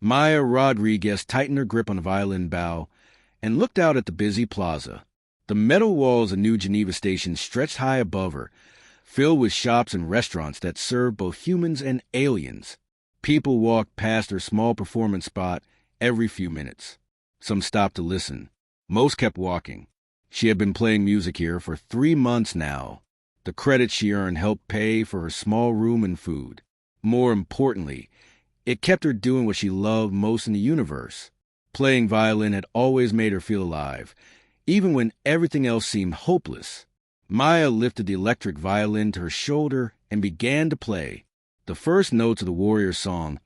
Maya Rodriguez tightened her grip on the violin bow and looked out at the busy plaza. The metal walls of New Geneva Station stretched high above her, filled with shops and restaurants that served both humans and aliens. People walked past her small performance spot every few minutes. Some stopped to listen. Most kept walking. She had been playing music here for 3 months now. The credits she earned helped pay for her small room and food. More importantly, it kept her doing what she loved most in the universe. Playing violin had always made her feel alive, even when everything else seemed hopeless. Maya lifted the electric violin to her shoulder and began to play. The first notes of the warrior song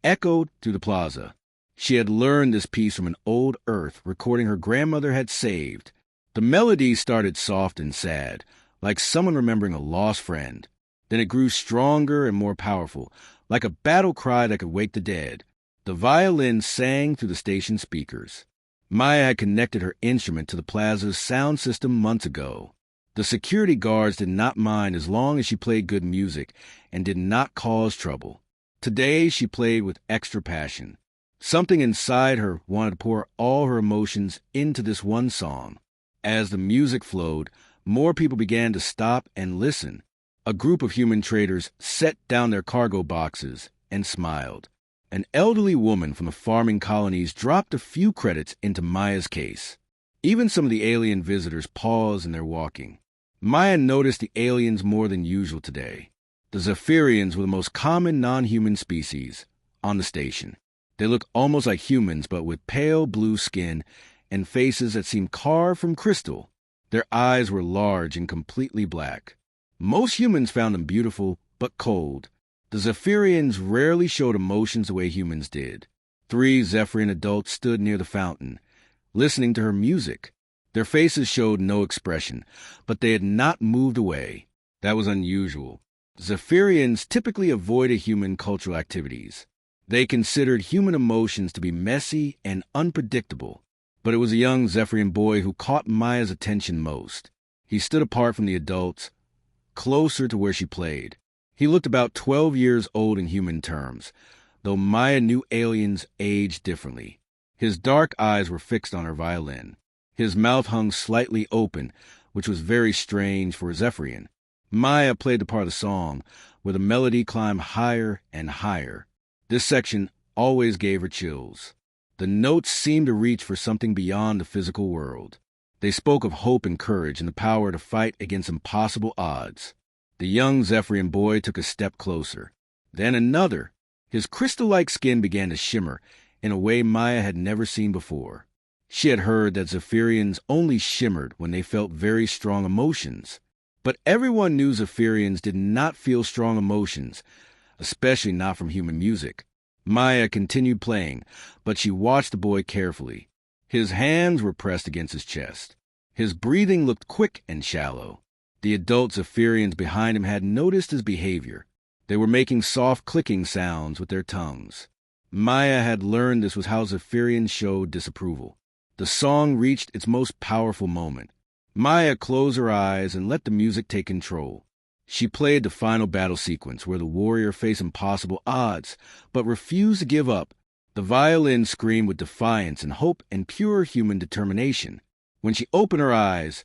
echoed through the plaza. She had learned this piece from an old Earth recording her grandmother had saved. The melody started soft and sad, like someone remembering a lost friend. Then it grew stronger and more powerful, like a battle cry that could wake the dead. The violin sang through the station speakers. Maya had connected her instrument to the plaza's sound system months ago. The security guards did not mind as long as she played good music and did not cause trouble. Today she played with extra passion. Something inside her wanted to pour all her emotions into this one song. As the music flowed, more people began to stop and listen. A group of human traders set down their cargo boxes and smiled. An elderly woman from the farming colonies dropped a few credits into Maya's case. Even some of the alien visitors paused in their walking. Maya noticed the aliens more than usual today. The Zephyrians were the most common non-human species on the station. They looked almost like humans, but with pale blue skin and faces that seemed carved from crystal. Their eyes were large and completely black. Most humans found them beautiful, but cold. The Zephyrians rarely showed emotions the way humans did. 3 Zephyrian adults stood near the fountain, listening to her music. Their faces showed no expression, but they had not moved away. That was unusual. Zephyrians typically avoided human cultural activities. They considered human emotions to be messy and unpredictable. But it was a young Zephyrian boy who caught Maya's attention most. He stood apart from the adults, closer to where she played. He looked about 12 years old in human terms, though Maya knew aliens aged differently. His dark eyes were fixed on her violin. His mouth hung slightly open, which was very strange for a Zephyrian. Maya played the part of the song, where the melody climbed higher and higher. This section always gave her chills. The notes seemed to reach for something beyond the physical world. They spoke of hope and courage and the power to fight against impossible odds. The young Zephyrian boy took a step closer. Then another. His crystal-like skin began to shimmer in a way Maya had never seen before. She had heard that Zephyrians only shimmered when they felt very strong emotions. But everyone knew Zephyrians did not feel strong emotions, especially not from human music. Maya continued playing, but she watched the boy carefully. His hands were pressed against his chest. His breathing looked quick and shallow. The adult Zephyrians behind him had noticed his behavior. They were making soft clicking sounds with their tongues. Maya had learned this was how Zephyrians showed disapproval. The song reached its most powerful moment. Maya closed her eyes and let the music take control. She played the final battle sequence where the warrior faced impossible odds, but refused to give up. The violin screamed with defiance and hope and pure human determination. When she opened her eyes,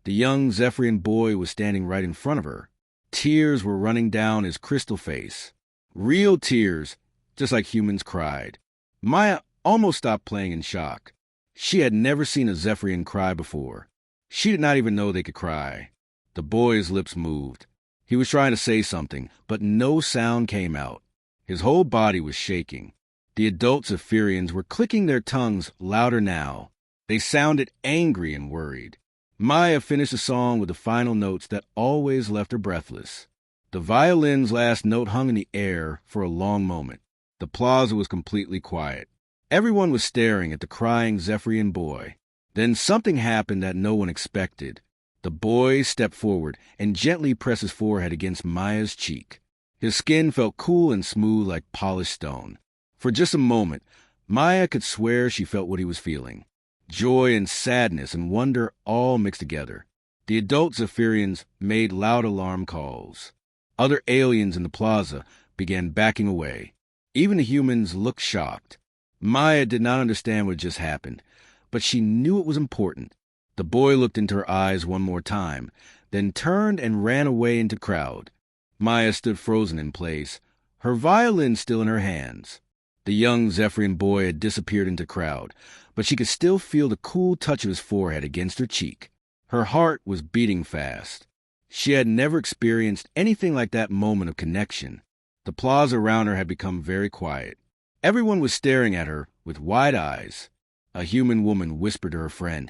the young Zephyrian boy was standing right in front of her. Tears were running down his crystal face. Real tears, just like humans cried. Maya almost stopped playing in shock. She had never seen a Zephyrian cry before. She did not even know they could cry. The boy's lips moved. He was trying to say something, but no sound came out. His whole body was shaking. The adult Zephyrians were clicking their tongues louder now. They sounded angry and worried. Maya finished the song with the final notes that always left her breathless. The violin's last note hung in the air for a long moment. The plaza was completely quiet. Everyone was staring at the crying Zephyrian boy. Then something happened that no one expected. The boy stepped forward and gently pressed his forehead against Maya's cheek. His skin felt cool and smooth like polished stone. For just a moment, Maya could swear she felt what he was feeling. Joy and sadness and wonder all mixed together. The adult Zephyrians made loud alarm calls. Other aliens in the plaza began backing away. Even the humans looked shocked. Maya did not understand what just happened, but she knew it was important. The boy looked into her eyes one more time, then turned and ran away into the crowd. Maya stood frozen in place, her violin still in her hands. The young Zephyrian boy had disappeared into the crowd, but she could still feel the cool touch of his forehead against her cheek. Her heart was beating fast. She had never experienced anything like that moment of connection. The plaza around her had become very quiet. Everyone was staring at her with wide eyes. A human woman whispered to her friend,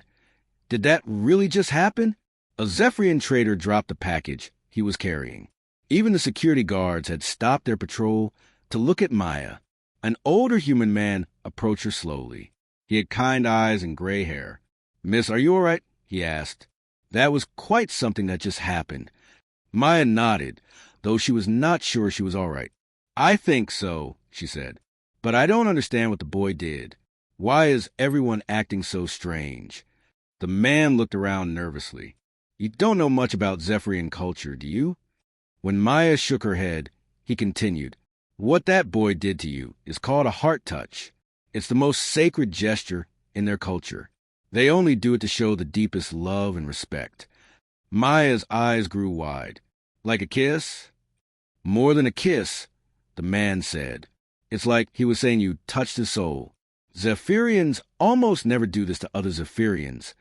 "Did that really just happen?" A Zephyrian trader dropped the package he was carrying. Even the security guards had stopped their patrol to look at Maya. An older human man approached her slowly. He had kind eyes and gray hair. "Miss, are you all right?" he asked. That was quite something that just happened. Maya nodded, though she was not sure she was all right. "I think so," she said. "But I don't understand what the boy did. Why is everyone acting so strange?" The man looked around nervously. "You don't know much about Zephyrian culture, do you?" When Maya shook her head, he continued, "What that boy did to you is called a heart touch. It's the most sacred gesture in their culture. They only do it to show the deepest love and respect." Maya's eyes grew wide. "Like a kiss?" "More than a kiss," the man said. "It's like he was saying you touched his soul. Zephyrians almost never do this to other Zephyrians,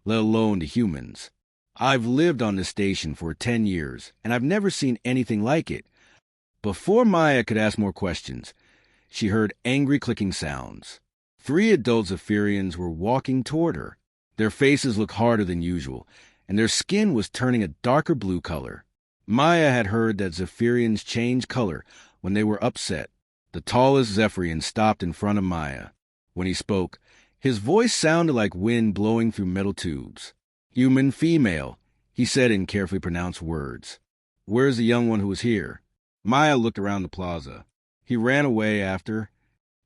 let alone to humans. I've lived on this station for 10 years, and I've never seen anything like it." Before Maya could ask more questions, she heard angry clicking sounds. 3 adult Zephyrians were walking toward her. Their faces looked harder than usual, and their skin was turning a darker blue color. Maya had heard that Zephyrians change color when they were upset. The tallest Zephyrian stopped in front of Maya. When he spoke, his voice sounded like wind blowing through metal tubes. "Human female," he said in carefully pronounced words. "Where's the young one who was here?" Maya looked around the plaza. "He ran away after..."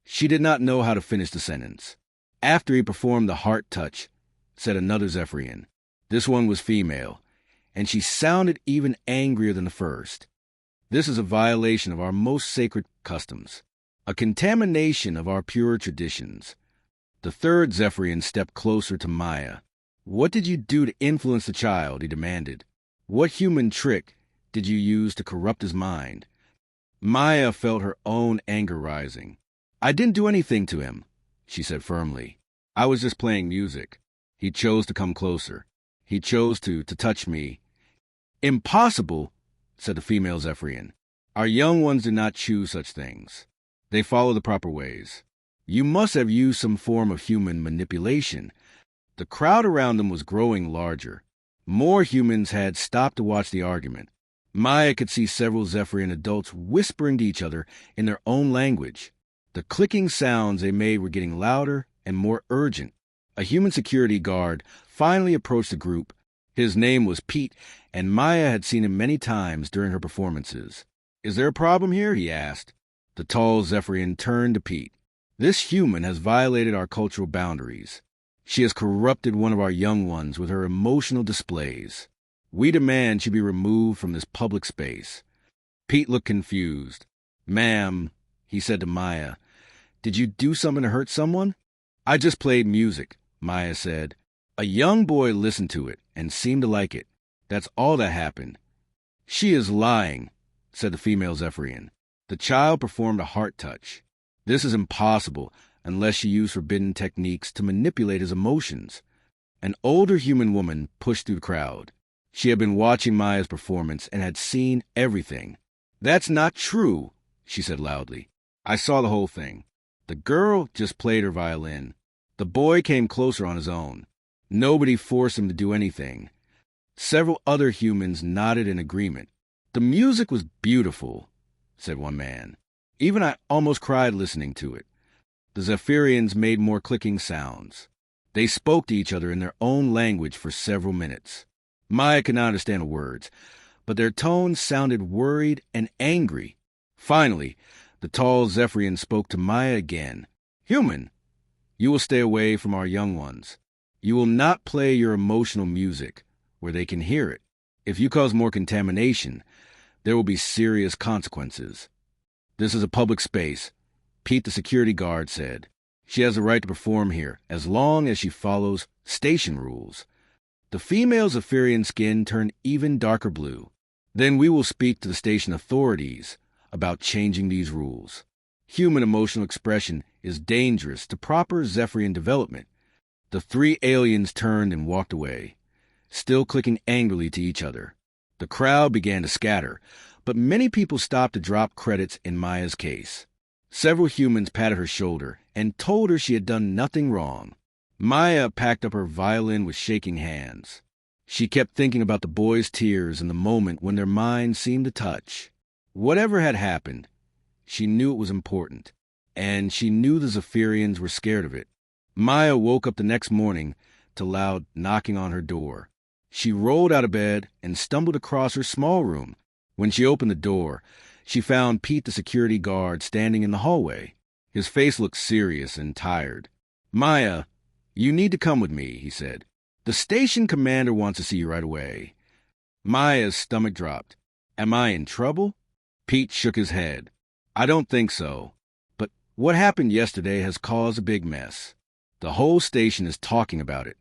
She did not know how to finish the sentence. "After he performed the heart touch," said another Zephyrian. This one was female, and she sounded even angrier than the first. "This is a violation of our most sacred customs, a contamination of our pure traditions." The third Zephyrian stepped closer to Maya. "What did you do to influence the child?" he demanded. "What human trick did you use to corrupt his mind?" Maya felt her own anger rising. "I didn't do anything to him," she said firmly. "I was just playing music. He chose to come closer. He chose to touch me." "Impossible," said the female Zephyrian. "Our young ones do not choose such things. They follow the proper ways. You must have used some form of human manipulation." The crowd around them was growing larger. More humans had stopped to watch the argument. Maya could see several Zephyrian adults whispering to each other in their own language. The clicking sounds they made were getting louder and more urgent. A human security guard finally approached the group. His name was Pete, and Maya had seen him many times during her performances. "Is there a problem here?" he asked. The tall Zephyrian turned to Pete. "This human has violated our cultural boundaries. She has corrupted one of our young ones with her emotional displays. We demand she be removed from this public space." Pete looked confused. "Ma'am," he said to Maya, "did you do something to hurt someone?" "I just played music," Maya said. "A young boy listened to it and seemed to like it. That's all that happened." "She is lying," said the female Zephyrian. "The child performed a heart touch. This is impossible unless she used forbidden techniques to manipulate his emotions." An older human woman pushed through the crowd. She had been watching Maya's performance and had seen everything. "That's not true," she said loudly. "I saw the whole thing. The girl just played her violin. The boy came closer on his own. Nobody forced him to do anything." Several other humans nodded in agreement. "The music was beautiful," said one man. "Even I almost cried listening to it." The Zephyrians made more clicking sounds. They spoke to each other in their own language for several minutes. Maya could not understand the words, but their tones sounded worried and angry. Finally, the tall Zephyrian spoke to Maya again. "Human, you will stay away from our young ones. You will not play your emotional music where they can hear it. If you cause more contamination, there will be serious consequences." "This is a public space," Pete the security guard said. She has the right to perform here, as long as she follows station rules. The female's Zephyrian skin turned even darker blue. Then we will speak to the station authorities about changing these rules. Human emotional expression is dangerous to proper Zephyrian development. The three aliens turned and walked away, still clicking angrily to each other. The crowd began to scatter, but many people stopped to drop credits in Maya's case. Several humans patted her shoulder and told her she had done nothing wrong. Maya packed up her violin with shaking hands. She kept thinking about the boys' tears and the moment when their minds seemed to touch. Whatever had happened, she knew it was important, and she knew the Zephyrians were scared of it. Maya woke up the next morning to loud knocking on her door. She rolled out of bed and stumbled across her small room. When she opened the door, she found Pete the security guard standing in the hallway. His face looked serious and tired. "Maya, you need to come with me," he said. "The station commander wants to see you right away." Maya's stomach dropped. "Am I in trouble?" Pete shook his head. "I don't think so. But what happened yesterday has caused a big mess. The whole station is talking about it."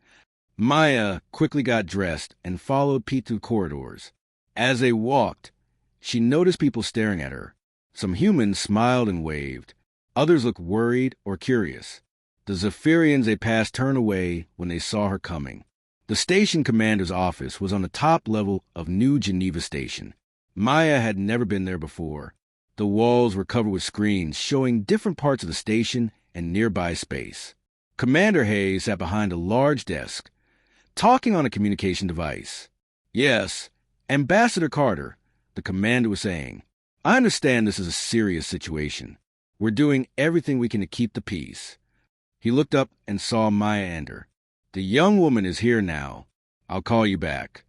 Maya quickly got dressed and followed Pete through corridors. As they walked, she noticed people staring at her. Some humans smiled and waved. Others looked worried or curious. The Zephyrians they passed turned away when they saw her coming. The station commander's office was on the top level of New Geneva Station. Maya had never been there before. The walls were covered with screens showing different parts of the station and nearby space. Commander Hayes sat behind a large desk, talking on a communication device. "Yes, Ambassador Carter," the commander was saying. "I understand this is a serious situation. We're doing everything we can to keep the peace." He looked up and saw Maya enter. "The young woman is here now. I'll call you back."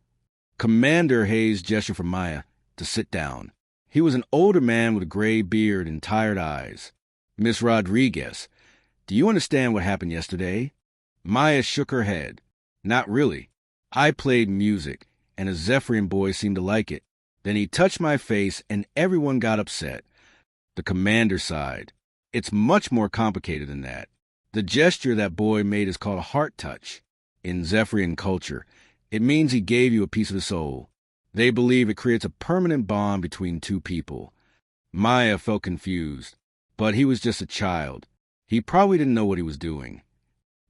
Commander Hayes gestured for Maya to sit down. He was an older man with a gray beard and tired eyes. "Miss Rodriguez, do you understand what happened yesterday?" Maya shook her head. "Not really. I played music, and a Zephyrian boy seemed to like it. Then he touched my face, and everyone got upset." The commander sighed. "It's much more complicated than that. The gesture that boy made is called a heart touch. In Zephyrian culture, it means he gave you a piece of his soul. They believe it creates a permanent bond between two people." Maya felt confused, but he was just a child. He probably didn't know what he was doing.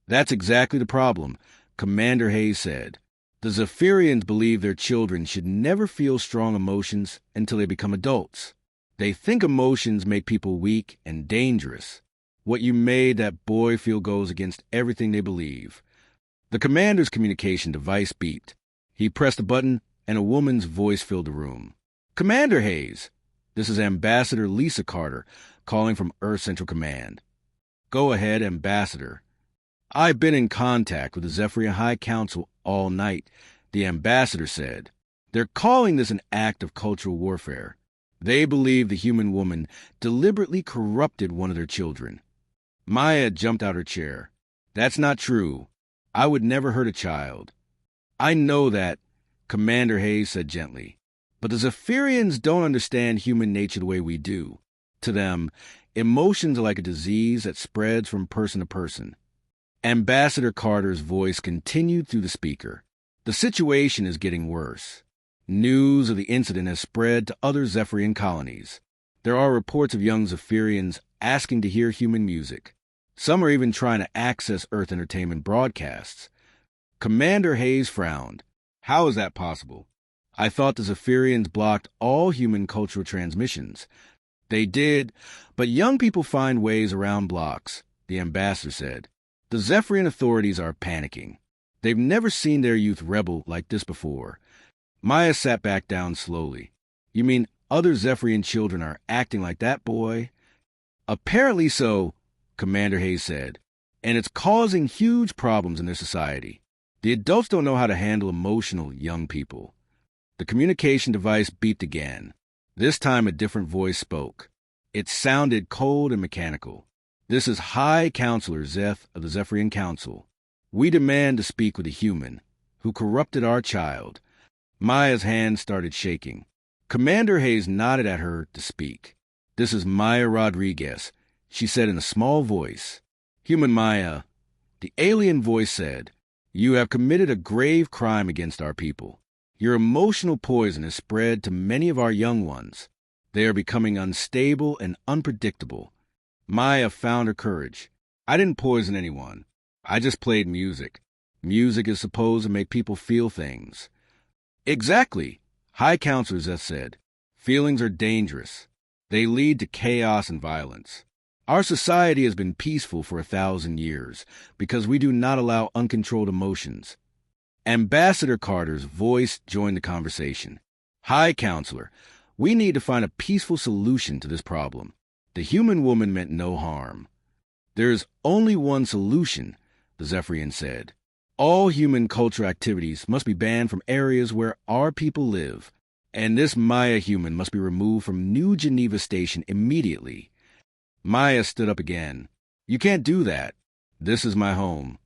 "That's exactly the problem," Commander Hayes said. "The Zephyrians believe their children should never feel strong emotions until they become adults. They think emotions make people weak and dangerous. What you made that boy feel goes against everything they believe." The commander's communication device beeped. He pressed a button, and a woman's voice filled the room. "Commander Hayes, this is Ambassador Lisa Carter calling from Earth Central Command." "Go ahead, Ambassador." "I've been in contact with the Zephyrian High Council all night," the ambassador said. "They're calling this an act of cultural warfare. They believe the human woman deliberately corrupted one of their children." Maya jumped out her chair. "That's not true. I would never hurt a child." "I know that," Commander Hayes said gently. "But the Zephyrians don't understand human nature the way we do. To them, emotions are like a disease that spreads from person to person." Ambassador Carter's voice continued through the speaker. "The situation is getting worse. News of the incident has spread to other Zephyrian colonies. There are reports of young Zephyrians asking to hear human music. Some are even trying to access Earth entertainment broadcasts." Commander Hayes frowned. "How is that possible? I thought the Zephyrians blocked all human cultural transmissions." "They did, but young people find ways around blocks," the ambassador said. "The Zephyrian authorities are panicking. They've never seen their youth rebel like this before." Maya sat back down slowly. "You mean other Zephyrian children are acting like that boy?" "Apparently so," Commander Hayes said, "and it's causing huge problems in their society. The adults don't know how to handle emotional young people." The communication device beeped again. This time a different voice spoke. It sounded cold and mechanical. "This is High Counselor Zeth of the Zephyrian Council. We demand to speak with a human who corrupted our child." Maya's hand started shaking. Commander Hayes nodded at her to speak. "This is Maya Rodriguez," she said in a small voice. Human Maya, the alien voice said, you have committed a grave crime against our people. Your emotional poison has spread to many of our young ones. They are becoming unstable and unpredictable. Maya found her courage. I didn't poison anyone. I just played music. Music is supposed to make people feel things. Exactly. High counselors have said, feelings are dangerous. They lead to chaos and violence. Our society has been peaceful for 1,000 years because we do not allow uncontrolled emotions. Ambassador Carter's voice joined the conversation. High Counselor, we need to find a peaceful solution to this problem. The human woman meant no harm. There is only one solution, the Zephyrian said. All human cultural activities must be banned from areas where our people live, and this Maya human must be removed from New Geneva Station immediately. Maya stood up again. You can't do that. This is my home.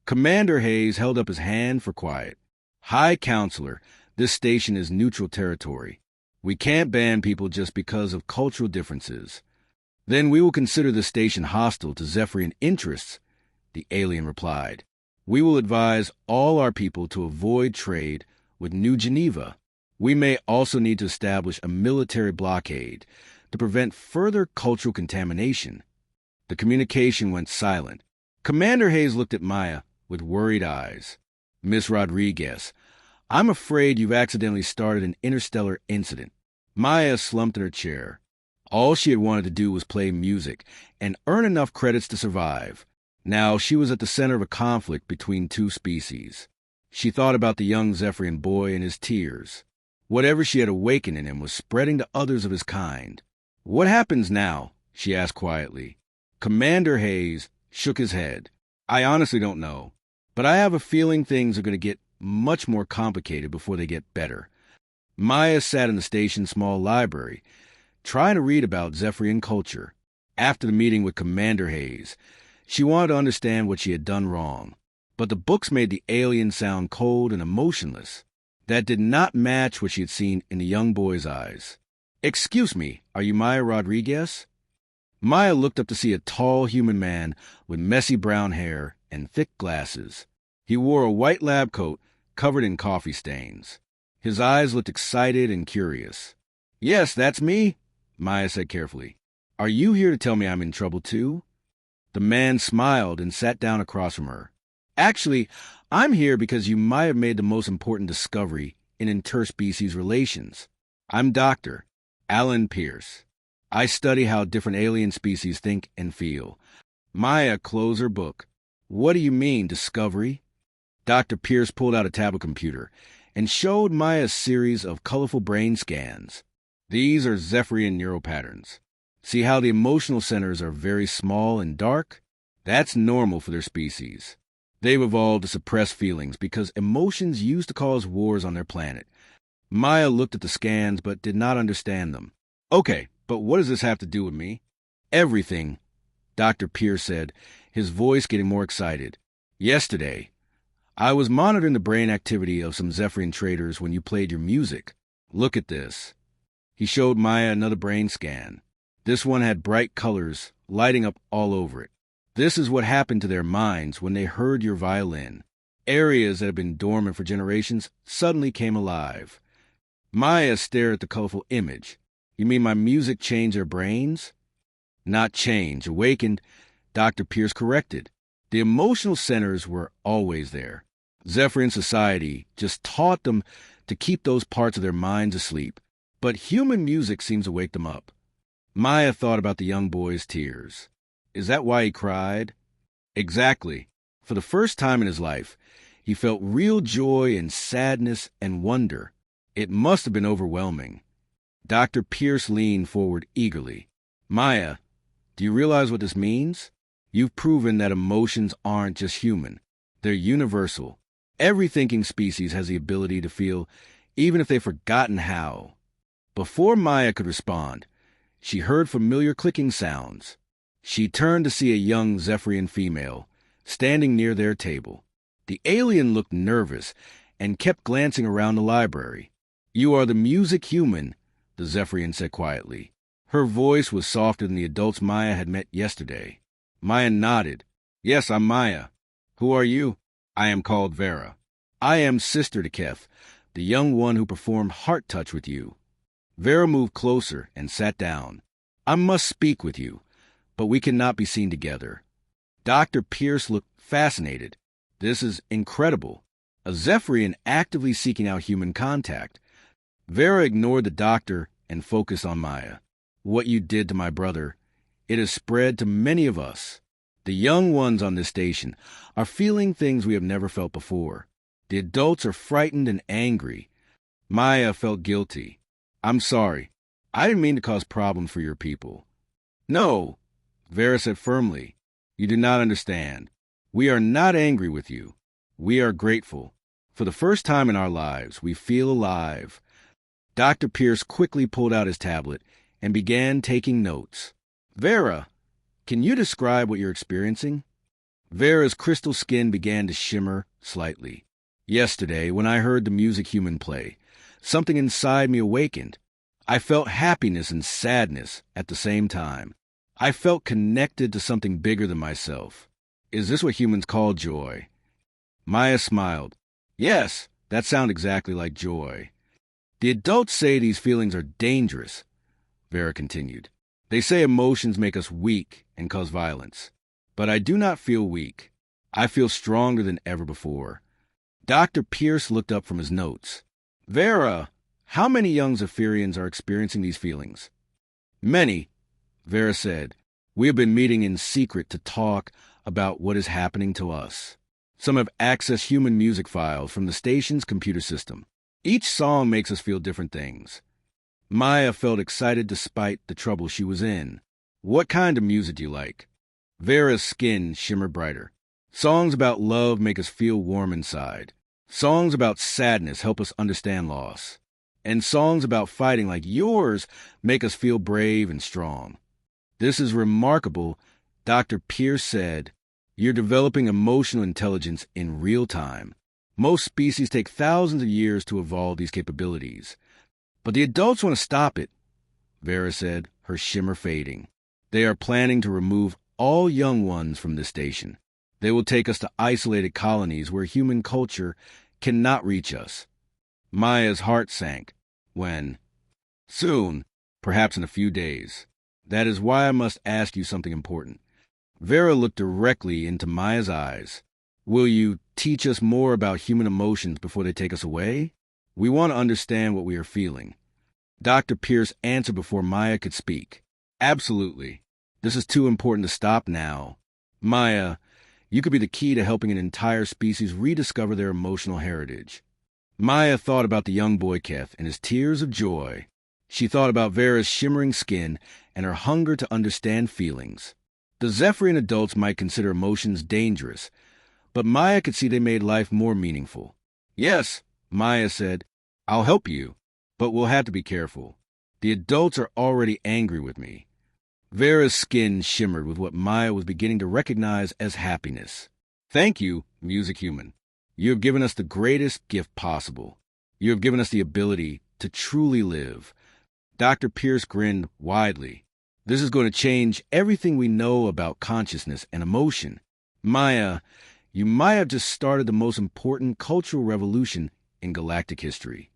Commander Hayes held up his hand for quiet. High Counselor, this station is neutral territory. We can't ban people just because of cultural differences. Then we will consider the station hostile to Zephyrian interests, the alien replied. We will advise all our people to avoid trade with New Geneva. We may also need to establish a military blockade to prevent further cultural contamination. The communication went silent. Commander Hayes looked at Maya with worried eyes. Miss Rodriguez, I'm afraid you've accidentally started an interstellar incident. Maya slumped in her chair. All she had wanted to do was play music and earn enough credits to survive. Now she was at the center of a conflict between two species. She thought about the young Zephyrian boy and his tears. Whatever she had awakened in him was spreading to others of his kind. What happens now? She asked quietly. Commander Hayes shook his head. I honestly don't know, but I have a feeling things are going to get much more complicated before they get better. Maya sat in the station's small library, trying to read about Zephyrian culture. After the meeting with Commander Hayes, she wanted to understand what she had done wrong, but the books made the alien sound cold and emotionless. That did not match what she had seen in the young boy's eyes. Excuse me, are you Maya Rodriguez? Maya looked up to see a tall human man with messy brown hair and thick glasses. He wore a white lab coat covered in coffee stains. His eyes looked excited and curious. Yes, that's me, Maya said carefully. Are you here to tell me I'm in trouble too? The man smiled and sat down across from her. Actually, I'm here because you might have made the most important discovery in interspecies relations. I'm Dr. Alan Pierce. I study how different alien species think and feel. Maya closed her book. What do you mean, discovery? Dr. Pierce pulled out a tablet computer and showed Maya a series of colorful brain scans. These are Zephyrian neural patterns. See how the emotional centers are very small and dark? That's normal for their species. They've evolved to suppress feelings because emotions used to cause wars on their planet. Maya looked at the scans but did not understand them. Okay, but what does this have to do with me? Everything, Dr. Pierce said, his voice getting more excited. Yesterday, I was monitoring the brain activity of some Zephyrian traders when you played your music. Look at this. He showed Maya another brain scan. This one had bright colors lighting up all over it. This is what happened to their minds when they heard your violin. Areas that had been dormant for generations suddenly came alive. Maya stared at the colorful image. You mean my music changed their brains? Not change, awakened, Dr. Pierce corrected. The emotional centers were always there. Zephyrian society just taught them to keep those parts of their minds asleep. But human music seems to wake them up. Maya thought about the young boy's tears. Is that why he cried? Exactly. For the first time in his life, he felt real joy and sadness and wonder. It must have been overwhelming. Dr. Pierce leaned forward eagerly. Maya, do you realize what this means? You've proven that emotions aren't just human. They're universal. Every thinking species has the ability to feel, even if they've forgotten how. Before Maya could respond, she heard familiar clicking sounds. She turned to see a young Zephyrian female standing near their table. The alien looked nervous and kept glancing around the library. You are the music human, the Zephyrian said quietly. Her voice was softer than the adults Maya had met yesterday. Maya nodded. Yes, I'm Maya. Who are you? I am called Vera. I am sister to Keth, the young one who performed heart touch with you. Vera moved closer and sat down. I must speak with you, but we cannot be seen together. Dr. Pierce looked fascinated. This is incredible. A Zephyrian actively seeking out human contact. Vera ignored the doctor and focused on Maya. What you did to my brother, it has spread to many of us. The young ones on this station are feeling things we have never felt before. The adults are frightened and angry. Maya felt guilty. I'm sorry. I didn't mean to cause problems for your people. No, Vera said firmly. You do not understand. We are not angry with you. We are grateful. For the first time in our lives, we feel alive. Dr. Pierce quickly pulled out his tablet and began taking notes. Vera, can you describe what you're experiencing? Vera's crystal skin began to shimmer slightly. Yesterday, when I heard the music human play, something inside me awakened. I felt happiness and sadness at the same time. I felt connected to something bigger than myself. Is this what humans call joy? Maya smiled. Yes, that sounds exactly like joy. The adults say these feelings are dangerous, Vera continued. They say emotions make us weak and cause violence. But I do not feel weak. I feel stronger than ever before. Dr. Pierce looked up from his notes. Vera, how many young Zephyrians are experiencing these feelings? Many, Vera said. We have been meeting in secret to talk about what is happening to us. Some have accessed human music files from the station's computer system. Each song makes us feel different things. Maya felt excited despite the trouble she was in. What kind of music do you like? Vera's skin shimmered brighter. Songs about love make us feel warm inside. Songs about sadness help us understand loss. And songs about fighting like yours make us feel brave and strong. This is remarkable, Dr. Pierce said. You're developing emotional intelligence in real time. Most species take thousands of years to evolve these capabilities. But the adults want to stop it, Vera said, her shimmer fading. They are planning to remove all young ones from this station. They will take us to isolated colonies where human culture cannot reach us. Maya's heart sank. When? Soon, perhaps in a few days. That is why I must ask you something important. Vera looked directly into Maya's eyes. Will you teach us more about human emotions before they take us away? We want to understand what we are feeling. Dr. Pierce answered before Maya could speak. Absolutely. This is too important to stop now. Maya, you could be the key to helping an entire species rediscover their emotional heritage. Maya thought about the young boy Keth and his tears of joy. She thought about Vera's shimmering skin and her hunger to understand feelings. The Zephyrian adults might consider emotions dangerous, but Maya could see they made life more meaningful. Yes, Maya said, I'll help you, but we'll have to be careful. The adults are already angry with me. Vera's skin shimmered with what Maya was beginning to recognize as happiness. Thank you, music human. You have given us the greatest gift possible. You have given us the ability to truly live. Dr. Pierce grinned widely. This is going to change everything we know about consciousness and emotion. Maya, you might have just started the most important cultural revolution in galactic history.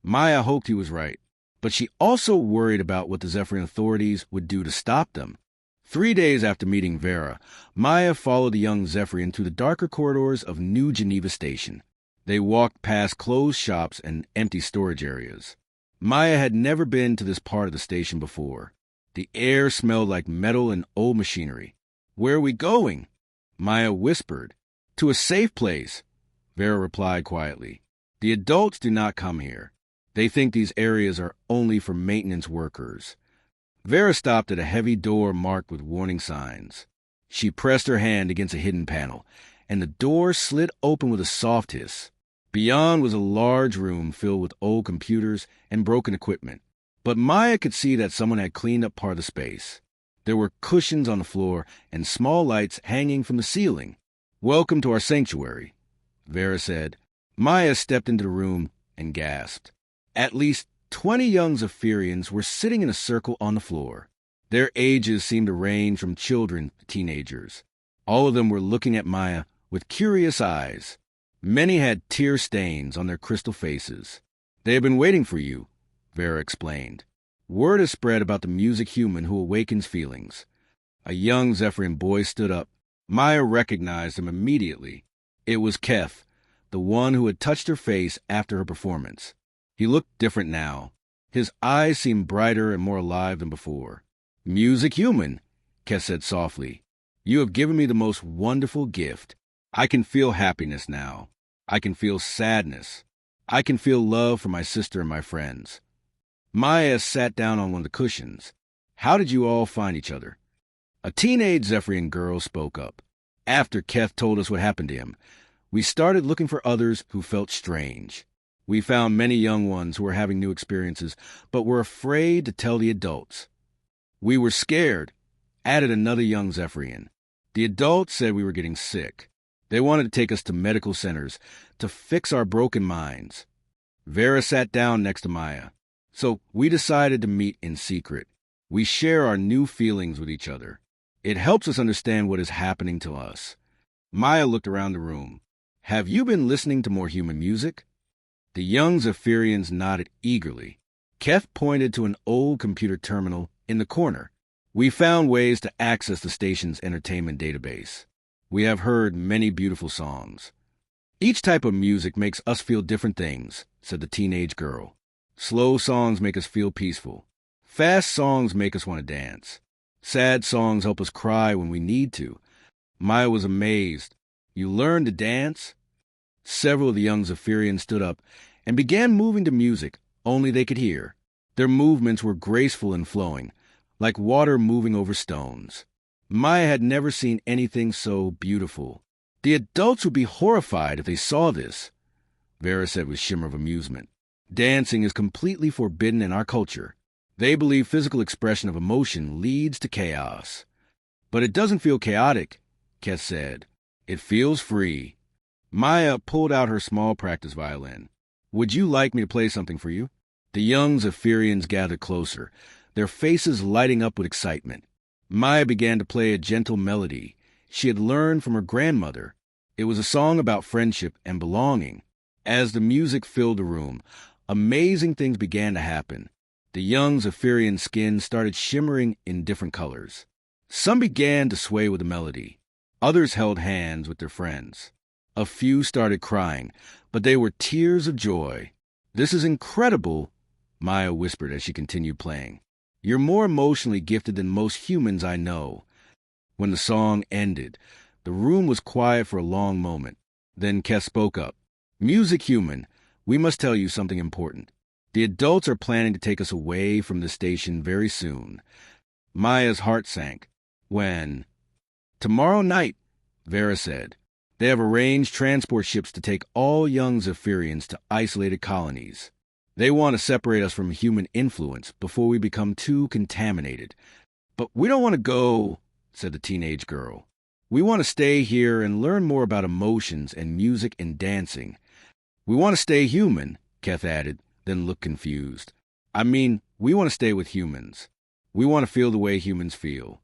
Maya hoped he was right, but she also worried about what the Zephyrian authorities would do to stop them. 3 days after meeting Vera, Maya followed the young Zephyrian through the darker corridors of New Geneva Station. They walked past closed shops and empty storage areas. Maya had never been to this part of the station before. The air smelled like metal and old machinery. Where are we going? Maya whispered. To a safe place, Vera replied quietly. The adults do not come here. They think these areas are only for maintenance workers. Vera stopped at a heavy door marked with warning signs. She pressed her hand against a hidden panel, and the door slid open with a soft hiss. Beyond was a large room filled with old computers and broken equipment. But Maya could see that someone had cleaned up part of the space. There were cushions on the floor and small lights hanging from the ceiling. Welcome to our sanctuary, Vera said. Maya stepped into the room and gasped. At least 20 young Zephyrians were sitting in a circle on the floor. Their ages seemed to range from children to teenagers. All of them were looking at Maya with curious eyes. Many had tear stains on their crystal faces. They had been waiting for you, Vera explained. Word has spread about the music human who awakens feelings. A young Zephyrian boy stood up. Maya recognized him immediately. It was Keth, the one who had touched her face after her performance. He looked different now. His eyes seemed brighter and more alive than before. Music human, Keth said softly. You have given me the most wonderful gift. I can feel happiness now. I can feel sadness. I can feel love for my sister and my friends. Maya sat down on one of the cushions. How did you all find each other? A teenage Zephyrian girl spoke up. After Keth told us what happened to him, we started looking for others who felt strange. We found many young ones who were having new experiences, but were afraid to tell the adults. We were scared, added another young Zephyrian. The adults said we were getting sick. They wanted to take us to medical centers to fix our broken minds. Vera sat down next to Maya. So we decided to meet in secret. We share our new feelings with each other. It helps us understand what is happening to us. Maya looked around the room. Have you been listening to more human music? The young Zephyrians nodded eagerly. Keth pointed to an old computer terminal in the corner. We found ways to access the station's entertainment database. We have heard many beautiful songs. Each type of music makes us feel different things, said the teenage girl. Slow songs make us feel peaceful. Fast songs make us want to dance. Sad songs help us cry when we need to. Maya was amazed. You learned to dance? Several of the young Zephyrians stood up and began moving to music only they could hear. Their movements were graceful and flowing, like water moving over stones. Maya had never seen anything so beautiful. The adults would be horrified if they saw this, Vera said with a shimmer of amusement. Dancing is completely forbidden in our culture. They believe physical expression of emotion leads to chaos. But it doesn't feel chaotic, Keth said. It feels free. Maya pulled out her small practice violin. Would you like me to play something for you? The young Zephyrians gathered closer, their faces lighting up with excitement. Maya began to play a gentle melody she had learned from her grandmother. It was a song about friendship and belonging. As the music filled the room, amazing things began to happen. The young Zephyrian skin started shimmering in different colors. Some began to sway with the melody. Others held hands with their friends. A few started crying, but they were tears of joy. This is incredible, Maya whispered as she continued playing. You're more emotionally gifted than most humans I know. When the song ended, the room was quiet for a long moment. Then Keth spoke up. Music human, we must tell you something important. The adults are planning to take us away from the station very soon. Maya's heart sank. When? Tomorrow night, Vera said. They have arranged transport ships to take all young Zephyrians to isolated colonies. They want to separate us from human influence before we become too contaminated. But we don't want to go, said the teenage girl. We want to stay here and learn more about emotions and music and dancing. We want to stay human, Keth added, then looked confused. I mean, we want to stay with humans. We want to feel the way humans feel.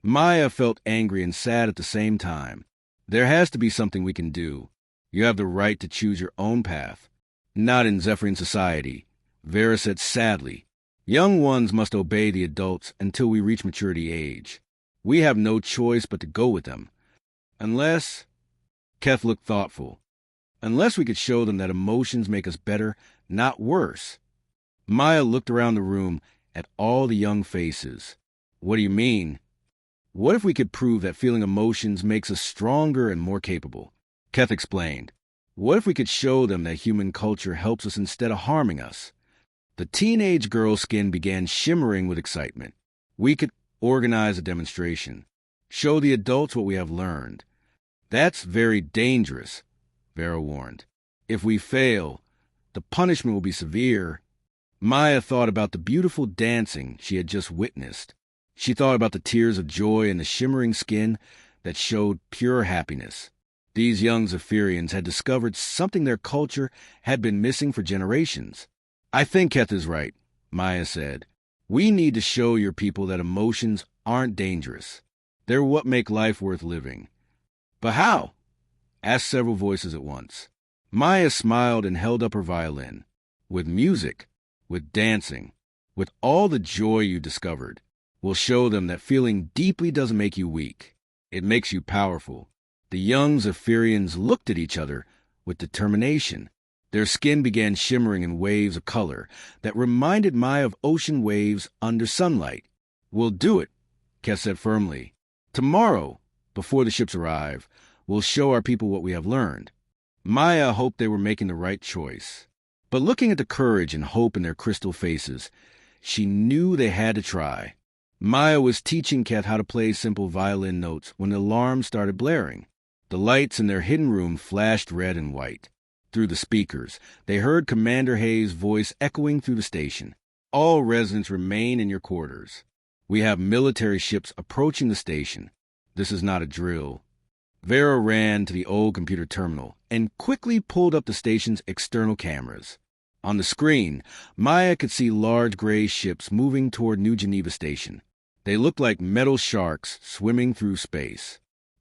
Maya felt angry and sad at the same time. There has to be something we can do. You have the right to choose your own path. Not in Zephyrian society, Vera said sadly. Young ones must obey the adults until we reach maturity age. We have no choice but to go with them. Unless, Keth looked thoughtful, unless we could show them that emotions make us better, not worse. Maya looked around the room at all the young faces. What do you mean? What if we could prove that feeling emotions makes us stronger and more capable? Keth explained. What if we could show them that human culture helps us instead of harming us? The teenage girl's skin began shimmering with excitement. We could organize a demonstration. Show the adults what we have learned. That's very dangerous, Vera warned. If we fail, the punishment will be severe. Maya thought about the beautiful dancing she had just witnessed. She thought about the tears of joy and the shimmering skin that showed pure happiness. These young Zephyrians had discovered something their culture had been missing for generations. I think Keth is right, Maya said. We need to show your people that emotions aren't dangerous. They're what make life worth living. But how? Asked several voices at once. Maya smiled and held up her violin. With music, with dancing, with all the joy you discovered, we'll show them that feeling deeply doesn't make you weak. It makes you powerful. The young Zephyrians looked at each other with determination. Their skin began shimmering in waves of color that reminded Maya of ocean waves under sunlight. We'll do it, Kes said firmly. Tomorrow, before the ships arrive, we'll show our people what we have learned. Maya hoped they were making the right choice. But looking at the courage and hope in their crystal faces, she knew they had to try. Maya was teaching Ket how to play simple violin notes when the alarm started blaring. The lights in their hidden room flashed red and white. Through the speakers, they heard Commander Hayes' voice echoing through the station. All residents remain in your quarters. We have military ships approaching the station. This is not a drill. Vera ran to the old computer terminal and quickly pulled up the station's external cameras. On the screen, Maya could see large gray ships moving toward New Geneva Station. They looked like metal sharks swimming through space.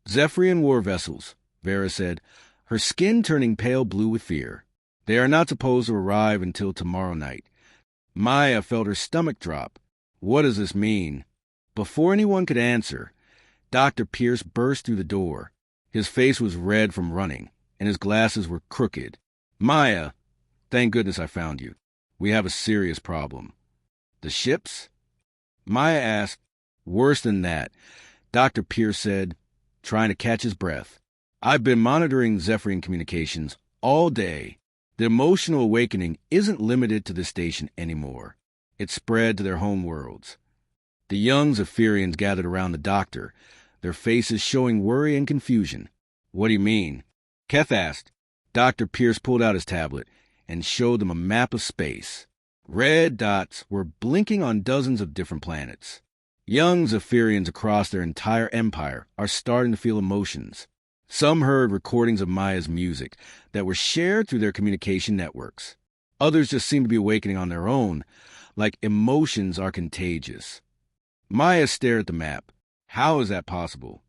Zephyrian war vessels, Vera said, her skin turning pale blue with fear. They are not supposed to arrive until tomorrow night. Maya felt her stomach drop. What does this mean? Before anyone could answer, Dr. Pierce burst through the door. His face was red from running, and his glasses were crooked. Maya, thank goodness I found you. We have a serious problem. The ships? Maya asked. Worse than that, Dr. Pierce said, trying to catch his breath. I've been monitoring Zephyrian communications all day. The emotional awakening isn't limited to the station anymore. It's spread to their home worlds. The young Zephyrians gathered around the doctor, their faces showing worry and confusion. What do you mean? Keth asked. Dr. Pierce pulled out his tablet and showed them a map of space. Red dots were blinking on dozens of different planets. Young Zephyrians across their entire empire are starting to feel emotions. Some heard recordings of Maya's music that were shared through their communication networks. Others just seemed to be awakening on their own, like emotions are contagious. Maya stared at the map. How is that possible?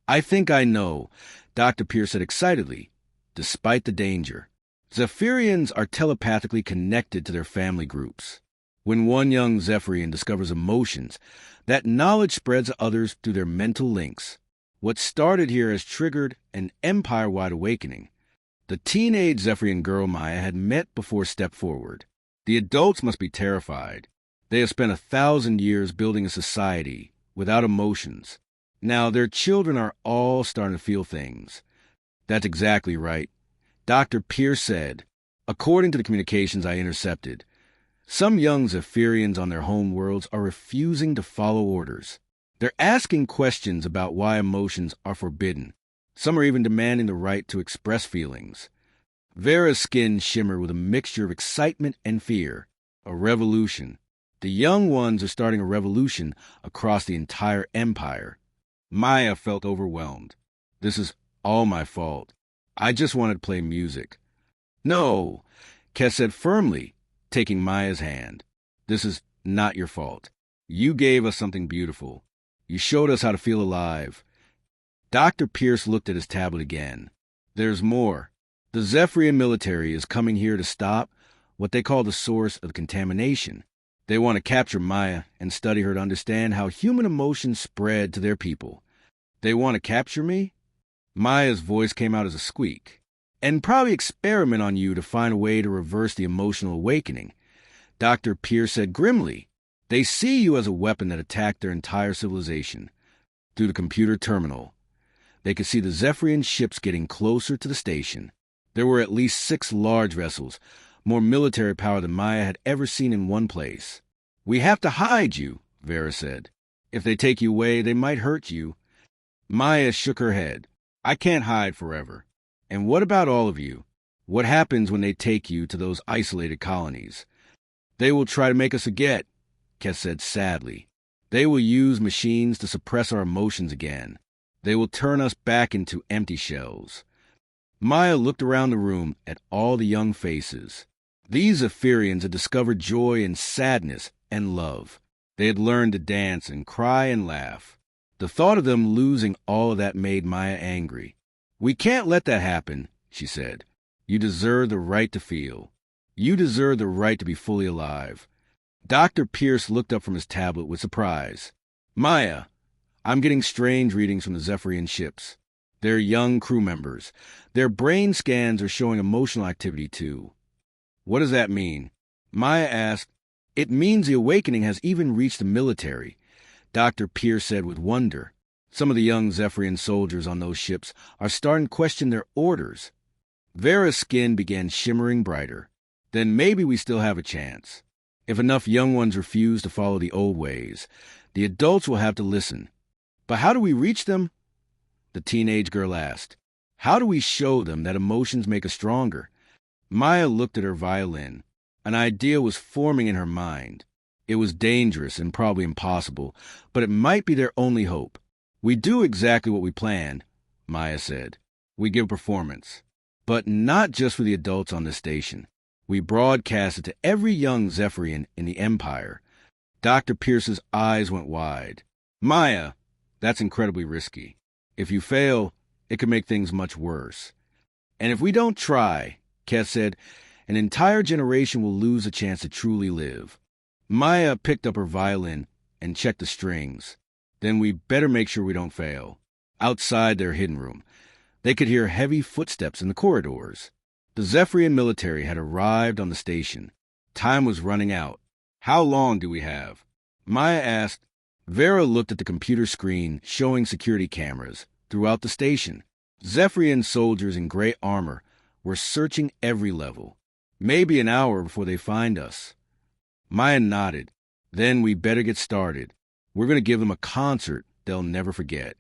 I think I know, Dr. Pierce said excitedly, despite the danger. Zephyrians are telepathically connected to their family groups. When one young Zephyrian discovers emotions, that knowledge spreads to others through their mental links. What started here has triggered an empire-wide awakening. The teenage Zephyrian girl Maya had met before stepped forward. The adults must be terrified. They have spent 1,000 years building a society without emotions. Now their children are all starting to feel things. That's exactly right. Dr. Pierce said, according to the communications I intercepted, some young Zephyrians on their home worlds are refusing to follow orders. They're asking questions about why emotions are forbidden. Some are even demanding the right to express feelings. Vera's skin shimmered with a mixture of excitement and fear. A revolution. The young ones are starting a revolution across the entire empire. Maya felt overwhelmed. This is all my fault. I just wanted to play music. No, Kes said firmly, taking Maya's hand. This is not your fault. You gave us something beautiful. You showed us how to feel alive. Dr. Pierce looked at his tablet again. There's more. The Zephyrian military is coming here to stop what they call the source of contamination. They want to capture Maya and study her to understand how human emotions spread to their people. They want to capture me? Maya's voice came out as a squeak. And probably experiment on you to find a way to reverse the emotional awakening. Dr. Pierce said grimly. They see you as a weapon that attacked their entire civilization. Through the computer terminal, they could see the Zephyrian ships getting closer to the station. There were at least 6 large vessels, more military power than Maya had ever seen in one place. We have to hide you, Vera said. If they take you away, they might hurt you. Maya shook her head. I can't hide forever. And what about all of you? What happens when they take you to those isolated colonies? They will try to make us forget, Kes said sadly. They will use machines to suppress our emotions again. They will turn us back into empty shells. Maya looked around the room at all the young faces. These Zephyrians had discovered joy and sadness and love. They had learned to dance and cry and laugh. The thought of them losing all of that made Maya angry. "We can't let that happen," she said. "You deserve the right to feel. You deserve the right to be fully alive." Dr. Pierce looked up from his tablet with surprise. "Maya, I'm getting strange readings from the Zephyrian ships. They're young crew members. Their brain scans are showing emotional activity, too." "What does that mean?" Maya asked. "It means the awakening has even reached the military," Dr. Pierce said with wonder. "Some of the young Zephyrian soldiers on those ships are starting to question their orders." Vera's skin began shimmering brighter. "Then maybe we still have a chance. If enough young ones refuse to follow the old ways, the adults will have to listen." "But how do we reach them?" the teenage girl asked. "How do we show them that emotions make us stronger?" Maya looked at her violin. An idea was forming in her mind. It was dangerous and probably impossible, but it might be their only hope. "We do exactly what we planned," Maya said. "We give a performance. But not just for the adults on this station. We broadcast it to every young Zephyrian in the Empire." Dr. Pierce's eyes went wide. "Maya, that's incredibly risky. If you fail, it could make things much worse." "And if we don't try," Keth said, "an entire generation will lose a chance to truly live." Maya picked up her violin and checked the strings. "Then we better make sure we don't fail." Outside their hidden room, they could hear heavy footsteps in the corridors. The Zephyrian military had arrived on the station. Time was running out. "How long do we have?" Maya asked. Vera looked at the computer screen showing security cameras throughout the station. Zephyrian soldiers in gray armor were searching every level. "Maybe an hour before they find us." Maya nodded. "Then we better get started. We're going to give them a concert they'll never forget."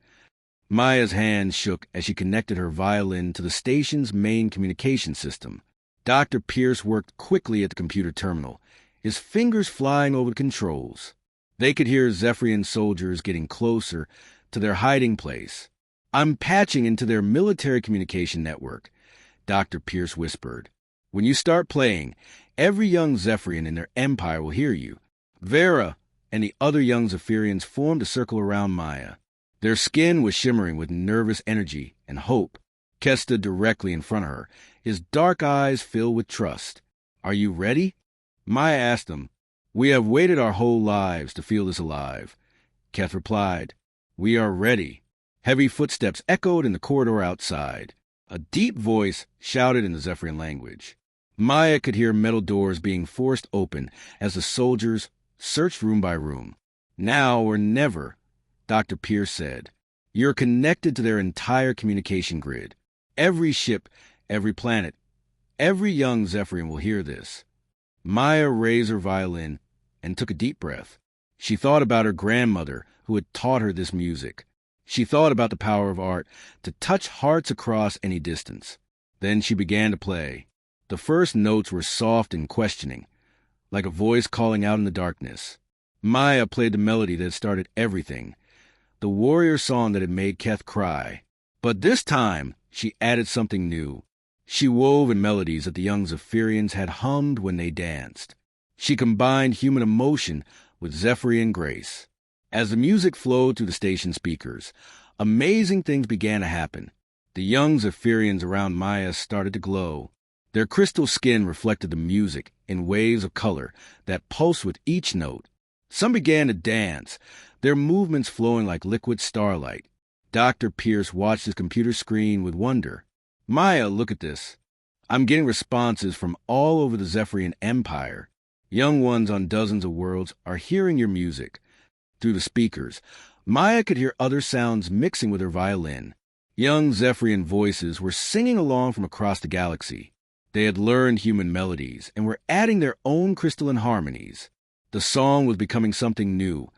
Maya's hand shook as she connected her violin to the station's main communication system. Dr. Pierce worked quickly at the computer terminal, his fingers flying over the controls. They could hear Zephyrian soldiers getting closer to their hiding place. "I'm patching into their military communication network," Dr. Pierce whispered. "When you start playing, every young Zephyrian in their empire will hear you." Vera and the other young Zephyrians formed a circle around Maya. Their skin was shimmering with nervous energy and hope. Keth stood directly in front of her, his dark eyes filled with trust. "Are you ready?" Maya asked him. "We have waited our whole lives to feel this alive." Keth replied. "We are ready." Heavy footsteps echoed in the corridor outside. A deep voice shouted in the Zephyrian language. Maya could hear metal doors being forced open as the soldiers searched room by room. "Now or never," Dr. Pierce said. "You're connected to their entire communication grid. Every ship, every planet, every young Zephyrian will hear this." Maya raised her violin and took a deep breath. She thought about her grandmother who had taught her this music. She thought about the power of art to touch hearts across any distance. Then she began to play. The first notes were soft and questioning, like a voice calling out in the darkness. Maya played the melody that started everything, the warrior song that had made Keth cry. But this time, she added something new. She wove in melodies that the young Zephyrians had hummed when they danced. She combined human emotion with Zephyrian grace. As the music flowed through the station speakers, amazing things began to happen. The young Zephyrians around Maya started to glow. Their crystal skin reflected the music in waves of color that pulsed with each note. Some began to dance, their movements flowing like liquid starlight. Dr. Pierce watched his computer screen with wonder. "Maya, look at this. I'm getting responses from all over the Zephyrian Empire. Young ones on dozens of worlds are hearing your music." Through the speakers, Maya could hear other sounds mixing with her violin. Young Zephyrian voices were singing along from across the galaxy. They had learned human melodies and were adding their own crystalline harmonies. The song was becoming something new,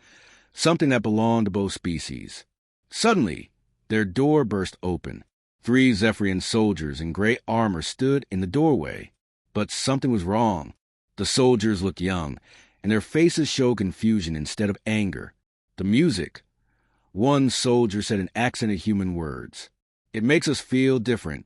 something that belonged to both species. Suddenly, their door burst open. 3 Zephyrian soldiers in gray armor stood in the doorway. But something was wrong. The soldiers looked young, and their faces showed confusion instead of anger. The music. One soldier said in accented human words. "It makes us feel different."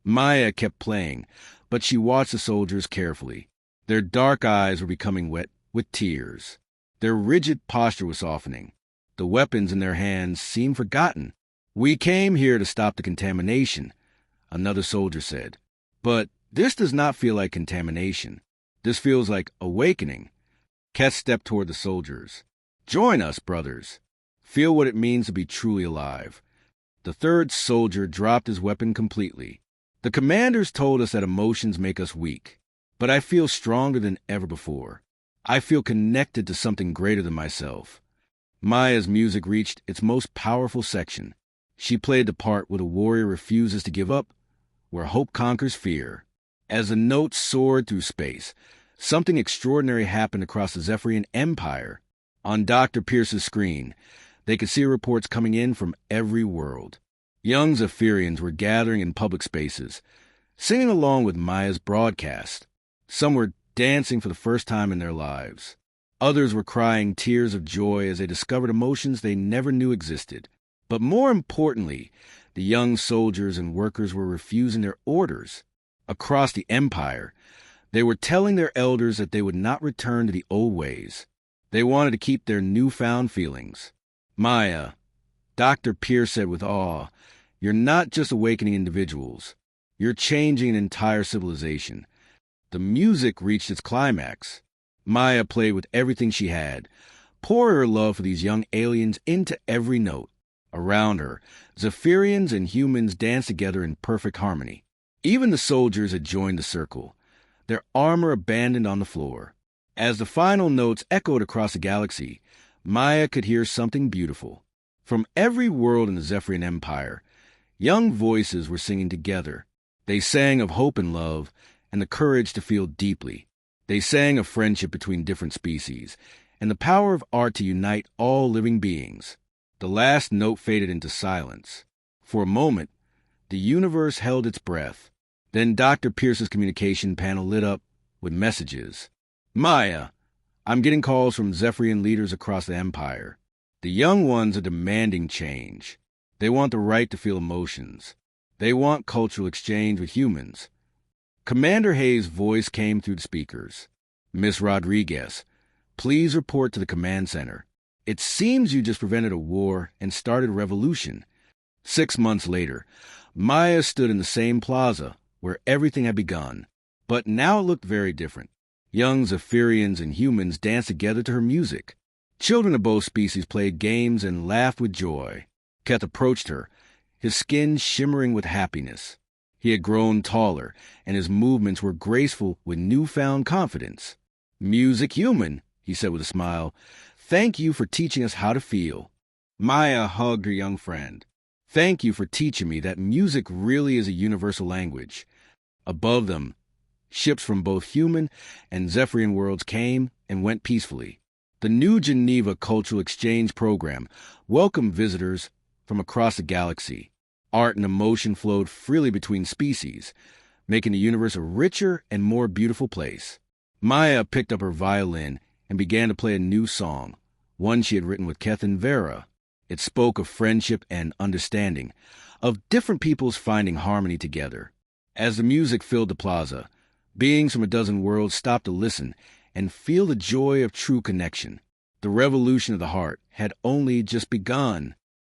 Maya kept playing, but she watched the soldiers carefully. Their dark eyes were becoming wet with tears. Their rigid posture was softening. The weapons in their hands seemed forgotten. "We came here to stop the contamination," another soldier said. "But this does not feel like contamination. This feels like awakening." Keth stepped toward the soldiers. "Join us, brothers. Feel what it means to be truly alive." The third soldier dropped his weapon completely. "The commanders told us that emotions make us weak, but I feel stronger than ever before. I feel connected to something greater than myself." Maya's music reached its most powerful section. She played the part where the warrior refuses to give up, where hope conquers fear. As the notes soared through space, something extraordinary happened across the Zephyrian Empire. On Dr. Pierce's screen, they could see reports coming in from every world. Young Zephyrians were gathering in public spaces, singing along with Maya's broadcast. Some were dancing for the first time in their lives. Others were crying tears of joy as they discovered emotions they never knew existed. But more importantly, the young soldiers and workers were refusing their orders. Across the empire, they were telling their elders that they would not return to the old ways. They wanted to keep their newfound feelings. "Maya," Dr. Pierce said with awe, "you're not just awakening individuals. You're changing an entire civilization." The music reached its climax. Maya played with everything she had, pouring her love for these young aliens into every note. Around her, Zephyrians and humans danced together in perfect harmony. Even the soldiers had joined the circle, their armor abandoned on the floor. As the final notes echoed across the galaxy, Maya could hear something beautiful. From every world in the Zephyrian Empire, young voices were singing together. They sang of hope and love, and the courage to feel deeply. They sang of friendship between different species, and the power of art to unite all living beings. The last note faded into silence. For a moment, the universe held its breath. Then Dr. Pierce's communication panel lit up with messages. "Maya, I'm getting calls from Zephyrian leaders across the Empire. The young ones are demanding change. They want the right to feel emotions. They want cultural exchange with humans." Commander Hayes' voice came through the speakers. "Miss Rodriguez, please report to the command center. It seems you just prevented a war and started a revolution." 6 months later, Maya stood in the same plaza where everything had begun. But now it looked very different. Young Zephyrians and humans danced together to her music. Children of both species played games and laughed with joy. Keth approached her, his skin shimmering with happiness. He had grown taller, and his movements were graceful with newfound confidence. "Music human," he said with a smile. "Thank you for teaching us how to feel." Maya hugged her young friend. "Thank you for teaching me that music really is a universal language." Above them, ships from both human and Zephyrian worlds came and went peacefully. The New Geneva Cultural Exchange Program welcomed visitors from across the galaxy. Art and emotion flowed freely between species, making the universe a richer and more beautiful place. Maya picked up her violin and began to play a new song, one she had written with Keth and Vera. It spoke of friendship and understanding, of different peoples finding harmony together. As the music filled the plaza, beings from a dozen worlds stopped to listen and feel the joy of true connection. The revolution of the heart had only just begun.